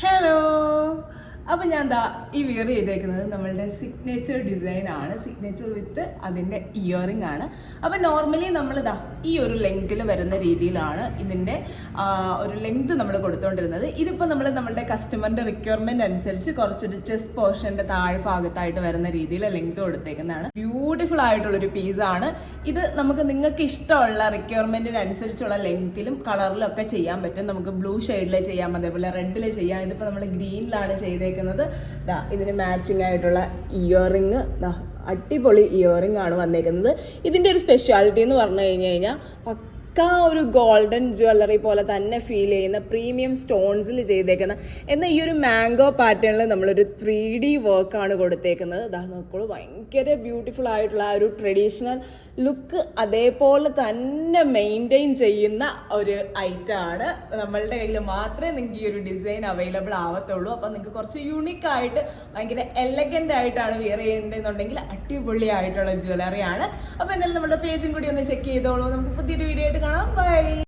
Hello. അപ്പോൾ ഞാൻ ദാ ഈ വിയർ ചെയ്തേക്കുന്നത് നമ്മളുടെ സിഗ്നേച്ചർ ഡിസൈൻ ആണ്. സിഗ്നേച്ചർ വിത്ത് അതിൻ്റെ ഇയറിംഗ് ആണ്. അപ്പോൾ നോർമലി നമ്മൾ ദാ ഈ ഒരു ലെങ്ത്തിൽ വരുന്ന രീതിയിലാണ് ഇതിൻ്റെ ഒരു ലെങ്ത് നമ്മൾ കൊടുത്തുകൊണ്ടിരുന്നത്. ഇതിപ്പോൾ നമ്മളുടെ കസ്റ്റമറിൻ്റെ റിക്വയർമെൻറ്റ് അനുസരിച്ച് കുറച്ചൊരു ചെസ്റ്റ് പോർഷൻ്റെ താഴ്ഭാഗത്തായിട്ട് വരുന്ന രീതിയിൽ ലെങ്ത് കൊടുത്തേക്കുന്നതാണ്. ബ്യൂട്ടിഫുൾ ആയിട്ടുള്ളൊരു പീസാണ് ഇത്. നമുക്ക് നിങ്ങൾക്ക് ഇഷ്ടമുള്ള റിക്വയർമെൻറ്റിന് അനുസരിച്ചുള്ള ലെങ്ത്തിലും കളറിലും ഒക്കെ ചെയ്യാൻ പറ്റും. നമുക്ക് ബ്ലൂ ഷെയ്ഡിൽ ചെയ്യാം, അതേപോലെ റെഡിൽ ചെയ്യാം. ഇതിപ്പോൾ നമ്മൾ ഗ്രീനിലാണ് ചെയ്തേക്കുന്നത്. ഇതിന് മാച്ചിങ് ആയിട്ടുള്ള ഇയറിംഗ്, അടിപൊളി ഇയറിംഗ് ആണ് വന്നേക്കുന്നത്. ഇതിൻ്റെ ഒരു സ്പെഷ്യാലിറ്റി എന്ന് പറഞ്ഞു കഴിഞ്ഞാൽ ഒരു ഗോൾഡൻ ജ്വല്ലറി പോലെ തന്നെ ഫീൽ ചെയ്യുന്ന പ്രീമിയം സ്റ്റോൺസിൽ ചെയ്തേക്കുന്ന എന്നാൽ ഈ ഒരു മാംഗോ പാറ്റേണിൽ നമ്മളൊരു 3D വർക്കാണ് കൊടുത്തേക്കുന്നത്. ഇതാ നോക്കോളൂ, ഭയങ്കര ബ്യൂട്ടിഫുൾ ആയിട്ടുള്ള ആ ഒരു ട്രഡീഷണൽ ലുക്ക് അതേപോലെ തന്നെ മെയിൻറ്റെയിൻ ചെയ്യുന്ന ഒരു ഐറ്റം ആണ്. നമ്മളുടെ കയ്യിൽ മാത്രമേ നിങ്ങൾക്ക് ഈ ഒരു ഡിസൈൻ അവൈലബിൾ ആവത്തുള്ളൂ. അപ്പം നിങ്ങൾക്ക് കുറച്ച് യുണീക്കായിട്ട് ഭയങ്കര എലഗൻ്റ് ആയിട്ടാണ് വിയർ ചെയ്യേണ്ടതെന്നുണ്ടെങ്കിൽ അടിപൊളി ആയിട്ടുള്ള ജ്വല്ലറി ആണ്. അപ്പോൾ എന്തായാലും നമ്മുടെ പേജും കൂടി ഒന്ന് ചെക്ക് ചെയ്തോളൂ. നമുക്ക് പുതിയൊരു വീഡിയോ ആയിട്ട് കാണാം. ബൈ.